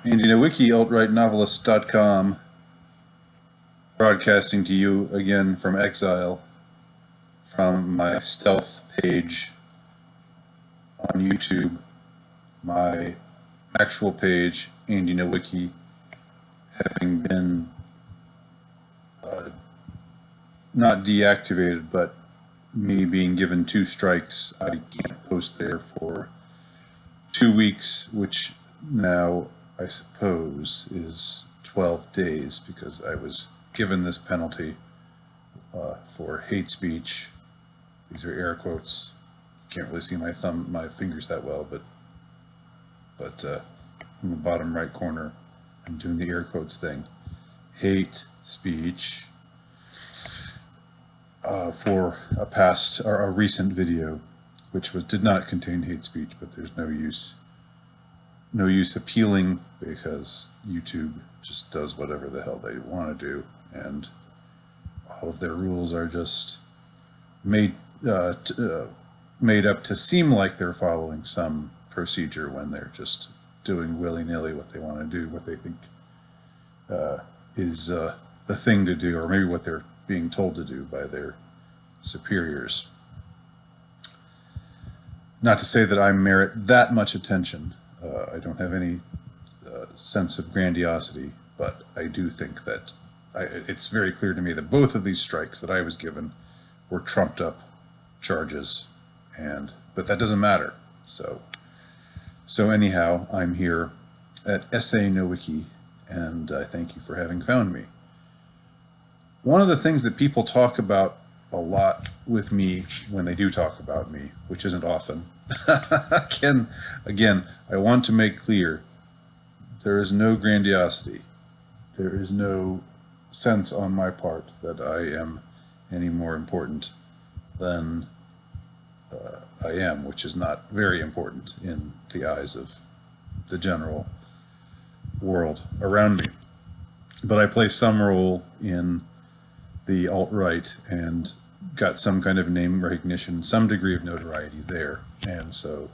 And wiki altrightnovelist.com, broadcasting to you again from exile, from my stealth page on YouTube, my actual page, Wiki, having been not deactivated, but me being given 2 strikes. I can't post there for 2 weeks, which now I suppose is 12 days, because I was given this penalty for hate speech. These are air quotes. You can't really see my fingers that well, but in the bottom right corner, I'm doing the air quotes thing. Hate speech for a recent video, which did not contain hate speech, but there's no use appealing, because YouTube just does whatever the hell they want to do, and all of their rules are just made up to seem like they're following some procedure, when they're just doing willy-nilly what they want to do, what they think is the thing to do, or maybe what they're being told to do by their superiors. Not to say that I merit that much attention. I don't have any sense of grandiosity, but I do think that it's very clear to me that both of these strikes that I was given were trumped up charges, but that doesn't matter. So anyhow, I'm here at Essay No Wiki, and I thank you for having found me. One of the things that people talk about a lot with me, when they do talk about me, which isn't often, again, I want to make clear, there is no grandiosity. There is no sense on my part that I am any more important than I am, which is not very important in the eyes of the general world around me. But I play some role in the alt-right and got some kind of name recognition, some degree of notoriety there, and so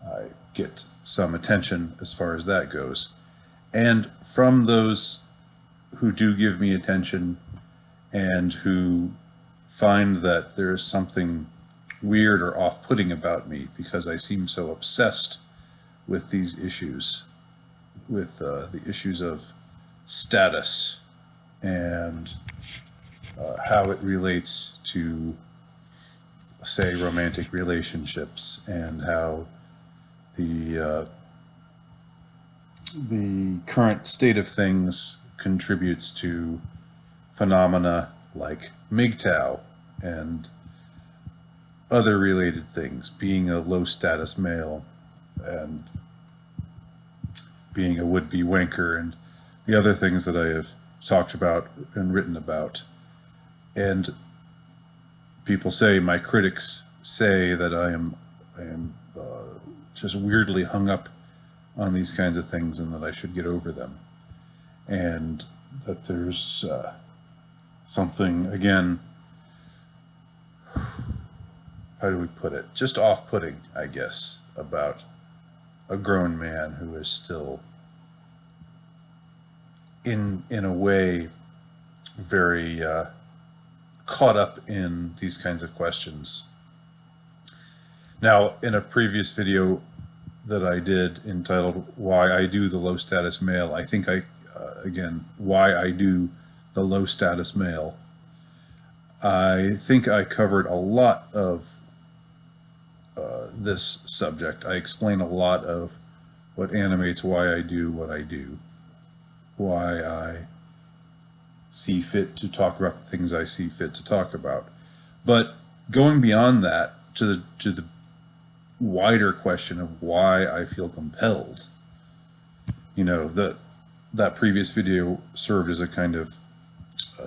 I get some attention as far as that goes. And from those who do give me attention and who find that there is something weird or off-putting about me because I seem so obsessed with these issues, with the issues of status and how it relates to, say, romantic relationships, and how the current state of things contributes to phenomena like MGTOW and other related things, being a low-status male and being a would-be wanker, and the other things that I have talked about and written about. And people say, my critics say, that I am just weirdly hung up on these kinds of things, and that I should get over them, and that there's something, again, how do we put it, just off-putting, I guess, about a grown man who is still in a way very caught up in these kinds of questions. Now, in a previous video that I did entitled Why I Do the Low Status Male, I think again, Why I Do the Low Status Male, I think I covered a lot of this subject. I explain a lot of what animates why I do what I do, why I see fit to talk about the things I see fit to talk about. But going beyond that to the wider question of why I feel compelled, that previous video served as a kind of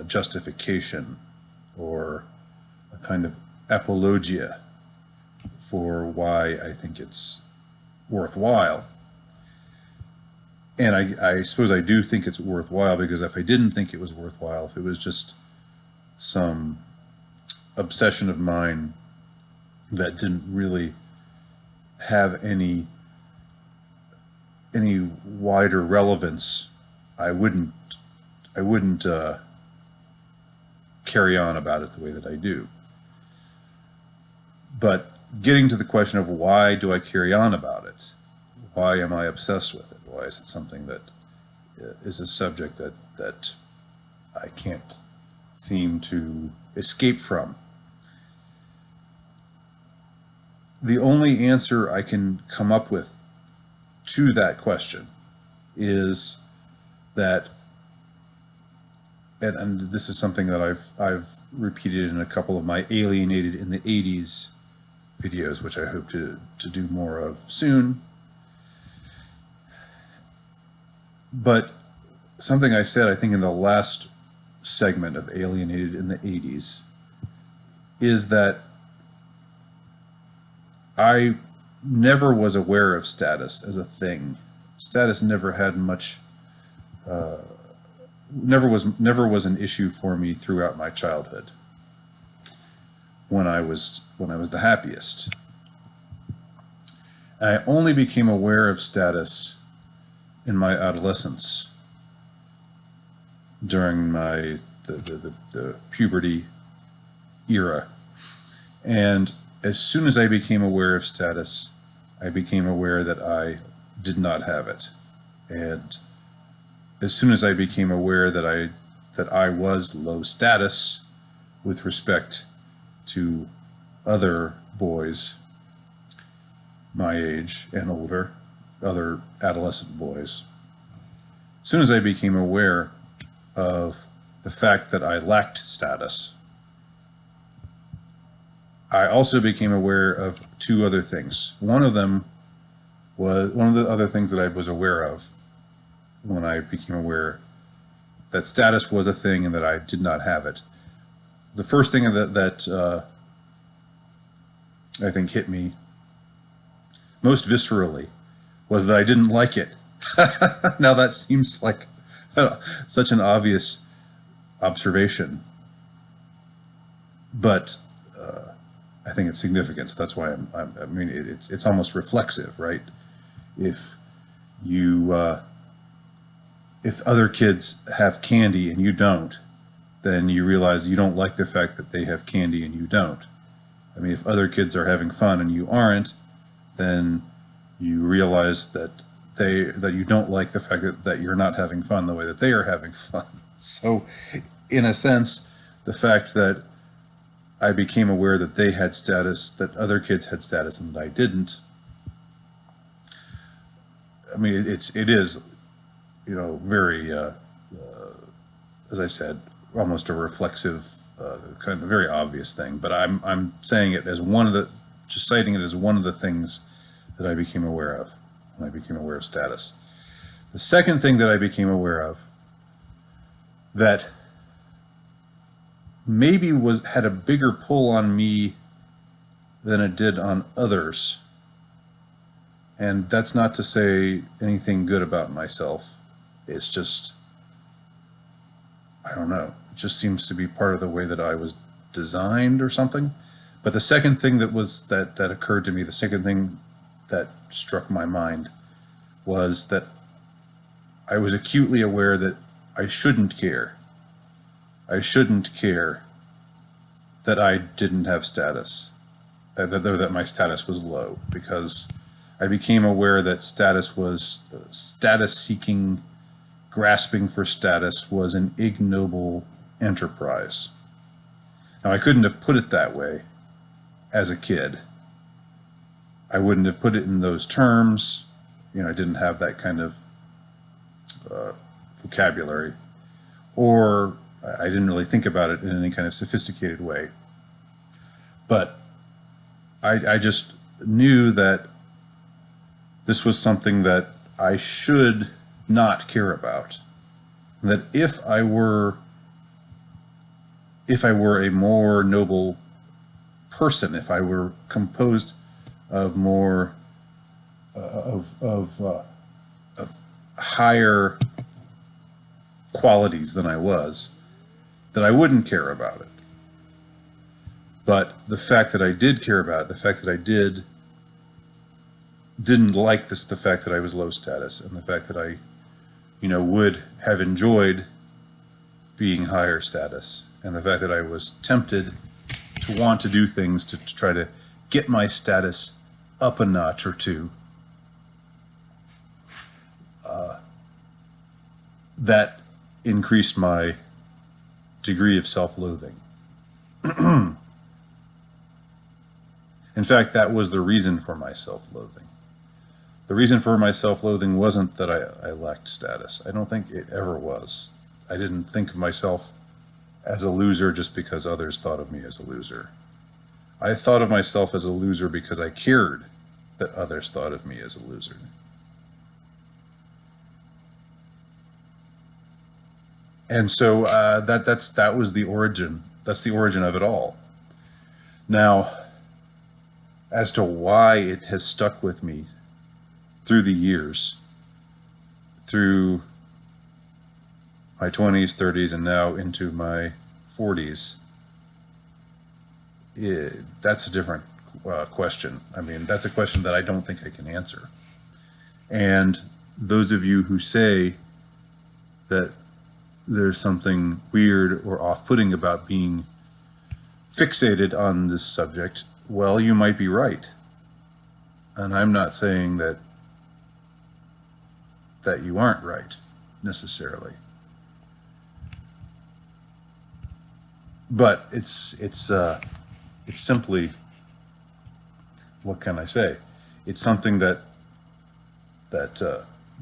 justification, or a kind of apologia for why I think it's worthwhile. And I suppose I do think it's worthwhile, because if I didn't think it was worthwhile, if it was just some obsession of mine that didn't really have any any wider relevance, I wouldn't carry on about it the way that I do. But getting to the question of why do I carry on about it? Why am I obsessed with it? Why is it something that is a subject that I can't seem to escape from? The only answer I can come up with to that question is that, and this is something that I've repeated in a couple of my Alienated in the 80s videos, which I hope to do more of soon. But something I said, I think, in the last segment of Alienated in the 80s is that I never was aware of status as a thing. Status never had much, never was an issue for me throughout my childhood, when I was the happiest. I only became aware of status in my adolescence, during the puberty era. And as soon as I became aware of status, I became aware that I did not have it. And as soon as I became aware that I was low status with respect to other boys my age and older, other adolescent boys, as soon as I became aware of the fact that I lacked status, I also became aware of two other things. One of the other things that I was aware of when I became aware that status was a thing and that I did not have it. The first thing that I think hit me most viscerally was that I didn't like it. Now that seems like such an obvious observation, but I think it's significant. So that's why I mean, it's almost reflexive, right? If other kids have candy and you don't, then you realize you don't like the fact that they have candy and you don't. I mean, if other kids are having fun and you aren't, then you realize that you don't like the fact that you're not having fun the way that they are having fun. So, in a sense, the fact that I became aware that they had status, that other kids had status, and that I didn't, I mean, it is, very, as I said, almost a reflexive, kind of very obvious thing. But I'm saying it as just citing it as one of the things that I became aware of when I became aware of status. The second thing that I became aware of that maybe had a bigger pull on me than it did on others, and that's not to say anything good about myself. It's just, I don't know, it just seems to be part of the way that I was designed or something. But the second thing that occurred to me, the second thing that struck my mind, was that I was acutely aware that I shouldn't care. I shouldn't care that I didn't have status, that my status was low, because I became aware that status-seeking, grasping for status was an ignoble enterprise. Now, I couldn't have put it that way as a kid. I wouldn't have put it in those terms. I didn't have that kind of vocabulary, or I didn't really think about it in any kind of sophisticated way. But I just knew that this was something that I should not care about. That if I were a more noble person, if I were composed of more of higher qualities than I was, that I wouldn't care about it. But the fact that I did care about it, the fact that I did didn't like the fact that I was low status, and the fact that I, would have enjoyed being higher status, and the fact that I was tempted to want to do things to try to get my status up a notch or two. That increased my degree of self-loathing. In fact, that was the reason for my self-loathing. The reason for my self-loathing wasn't that I lacked status. I don't think it ever was. I didn't think of myself as a loser just because others thought of me as a loser. I thought of myself as a loser because I cared that others thought of me as a loser. And so that was the origin. That's the origin of it all. Now, as to why it has stuck with me through the years, through my 20s, 30s, and now into my 40s, that's a different question. I mean, that's a question that I don't think I can answer. And those of you who say that there's something weird or off-putting about being fixated on this subject, well, you might be right. And I'm not saying that you aren't right, necessarily. But it's simply, what can I say? It's something that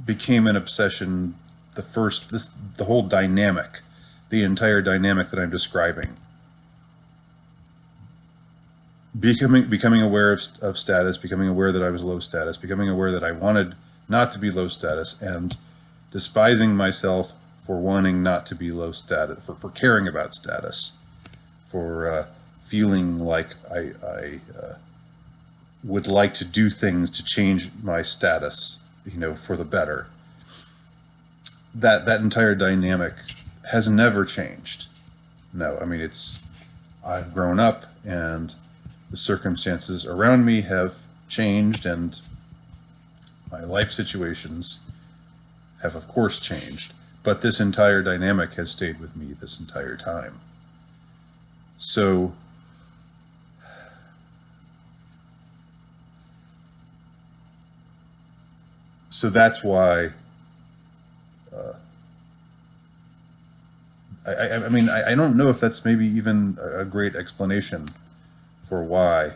became an obsession. The whole dynamic, the entire dynamic that I'm describing, becoming aware of status, becoming aware that I was low status, becoming aware that I wanted not to be low status, and despising myself for wanting not to be low status, for caring about status, for feeling like I would like to do things to change my status, for the better. That entire dynamic has never changed. No, I mean, I've grown up and the circumstances around me have changed, and my life situations have of course changed, but this entire dynamic has stayed with me this entire time. So that's why I mean, I don't know if that's maybe even a great explanation for why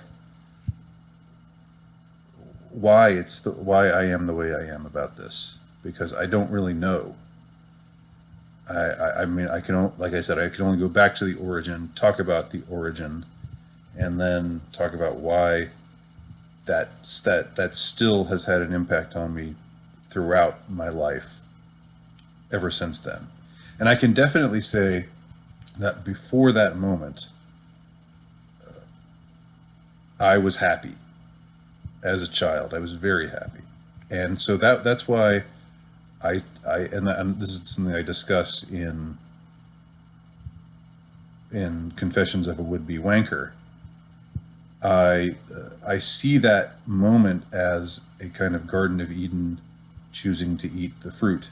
I am the way I am about this, because I don't really know. I mean, like I said, I can only go back to the origin, talk about the origin, and then talk about why that still has had an impact on me throughout my life ever since then. And I can definitely say that before that moment, I was happy. As a child, I was very happy. And so that's why and this is something I discuss in Confessions of a Would-Be Wanker. I see that moment as a kind of Garden of Eden, choosing to eat the fruit,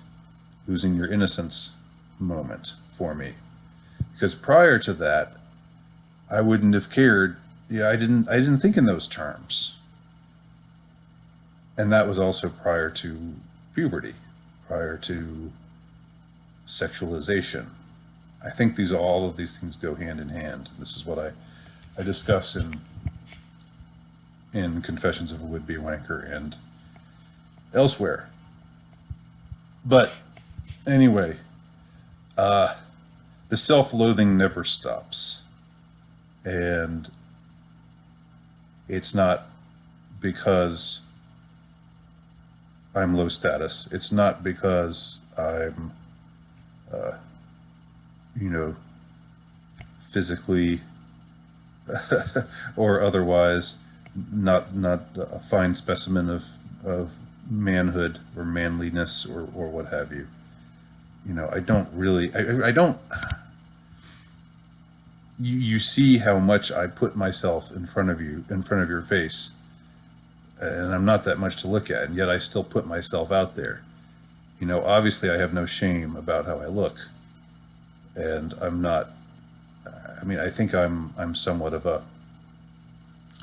losing your innocence moment for me. Because prior to that, I wouldn't have cared. I didn't think in those terms. And that was also prior to puberty, prior to sexualization. I think all of these things go hand in hand. This is what I discuss in Confessions of a Would-Be Wanker and elsewhere. But anyway, the self-loathing never stops. And it's not because I'm low status. It's not because I'm, physically or otherwise not a fine specimen of manhood or manliness or what have you. I don't really, I don't, you see how much I put myself in front of you, in front of your face, and I'm not that much to look at, and yet I still put myself out there. You know, obviously I have no shame about how I look, and I'm not, I mean, I think I'm somewhat of an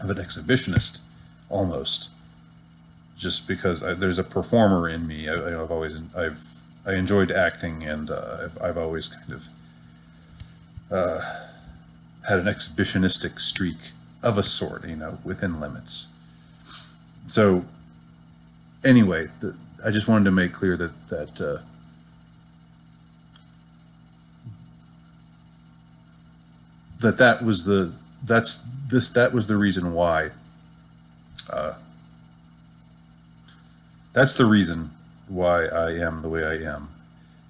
exhibitionist, almost, just because there's a performer in me. I enjoyed acting, and I've always kind of had an exhibitionistic streak of a sort, you know, within limits. So anyway, I just wanted to make clear that that was the reason why. That's the reason why I am the way I am,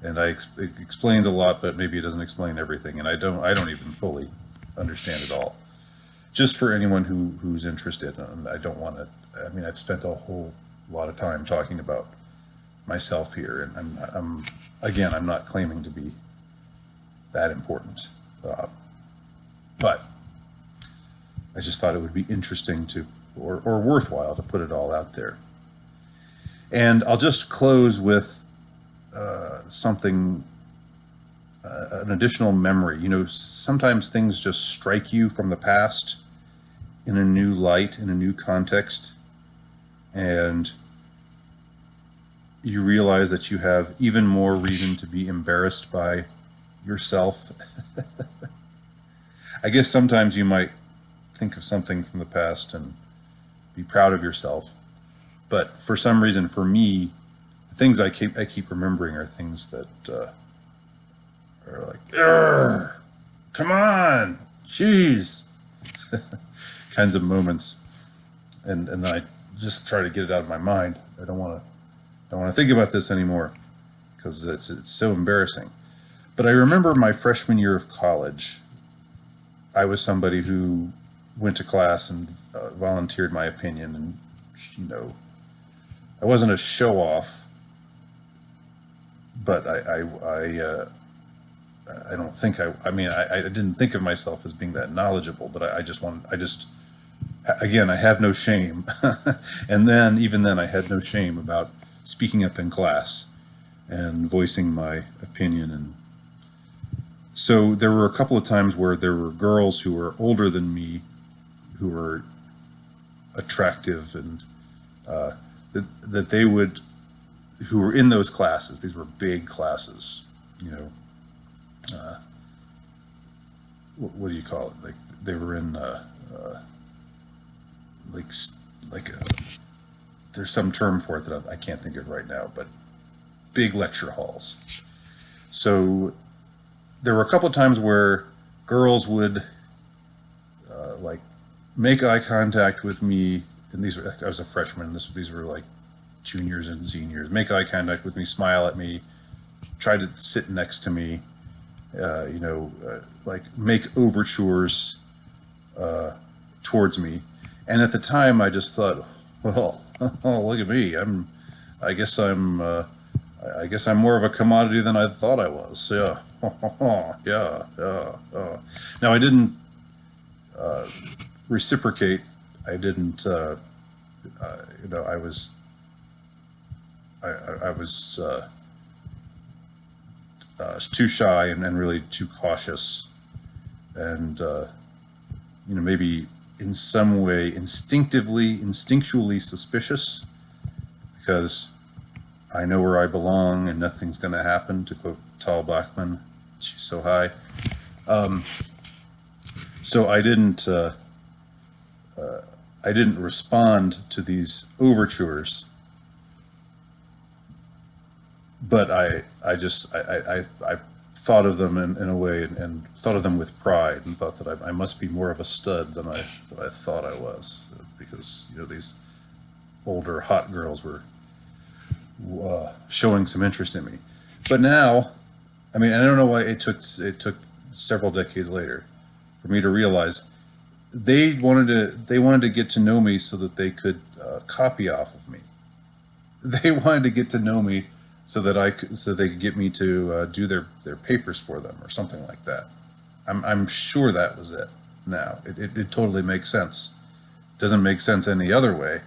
and it explains a lot, but maybe it doesn't explain everything, and I don't even fully understand it all. Just for anyone who's interested, and I don't want to. I mean, I've spent a whole lot of time talking about myself here, and I'm not claiming to be that important, but I just thought it would be interesting or worthwhile to put it all out there. And I'll just close with something, an additional memory. You know, sometimes things just strike you from the past in a new light, in a new context, and you realize that you have even more reason to be embarrassed by yourself. I guess sometimes you might think of something from the past and be proud of yourself, but for some reason, for me, the things I keep remembering are things that are like, "Urgh, come on, jeez," kinds of moments, and I just try to get it out of my mind. I don't want to think about this anymore because it's so embarrassing. But I remember my freshman year of college. I was somebody who went to class and volunteered my opinion, and you know, I wasn't a show-off, but I don't think I mean, I didn't think of myself as being that knowledgeable, but again, I have no shame. And then, even then, I had no shame about speaking up in class and voicing my opinion. And so there were a couple of times where there were girls who were older than me who were attractive, and that they would, who were in those classes. These were big classes, you know. What do you call it? Like they were in there's some term for it that I can't think of right now, but big lecture halls. So there were a couple of times where girls would like make eye contact with me, and I was a freshman. These were like juniors and seniors. Make eye contact with me, smile at me, try to sit next to me, you know, like make overtures towards me. And at the time, I just thought, well, oh, look at me. I guess I'm more of a commodity than I thought I was. Yeah, yeah. Now I didn't reciprocate. I didn't. You know, I was too shy and really too cautious, and you know, maybe in some way instinctually suspicious, because I know where I belong and nothing's going to happen, to quote Tal Bachman. She's so high. So I didn't respond to these overtures, but I thought of them in a way, and thought of them with pride, and thought that I must be more of a stud than I thought I was, because you know, these older hot girls were showing some interest in me. But now, I mean, I don't know why it took several decades later for me to realize they wanted to get to know me so that they could copy off of me. They wanted to get to know me so that they could get me to do their papers for them or something like that. I'm sure that was it. Now it totally makes sense. Doesn't make sense any other way.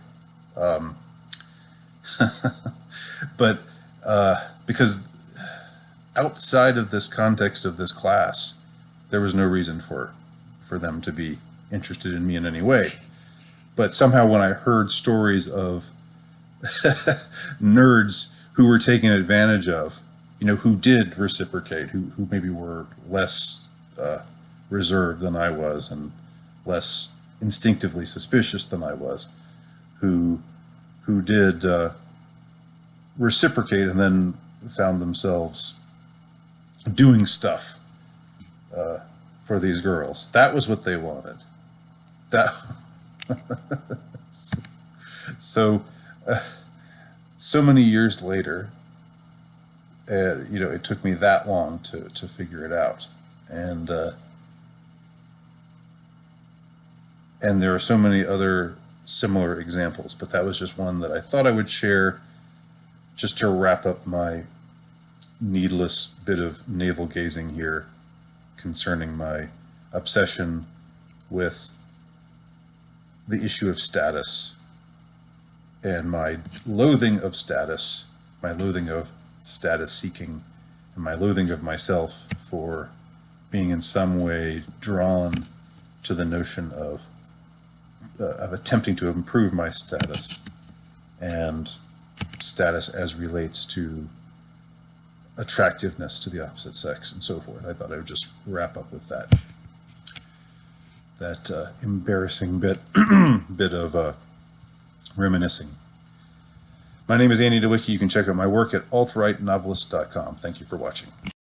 But because outside of this context of this class, there was no reason for them to be interested in me in any way. But somehow when I heard stories of nerds who were taken advantage of, who did reciprocate, who maybe were less reserved than I was and less instinctively suspicious than I was, who did reciprocate and then found themselves doing stuff for these girls. That was what they wanted. That so many years later, it took me that long to figure it out, and there are so many other similar examples, but that was just one that I thought I would share just to wrap up my needless bit of navel-gazing here concerning my obsession with the issue of status and my loathing of status, my loathing of status seeking, and my loathing of myself for being in some way drawn to the notion of attempting to improve my status, and status as relates to attractiveness to the opposite sex and so forth. I thought I would just wrap up with that embarrassing bit of reminiscing. My name is Andy DeWicki. You can check out my work at altrightnovelist.com. Thank you for watching.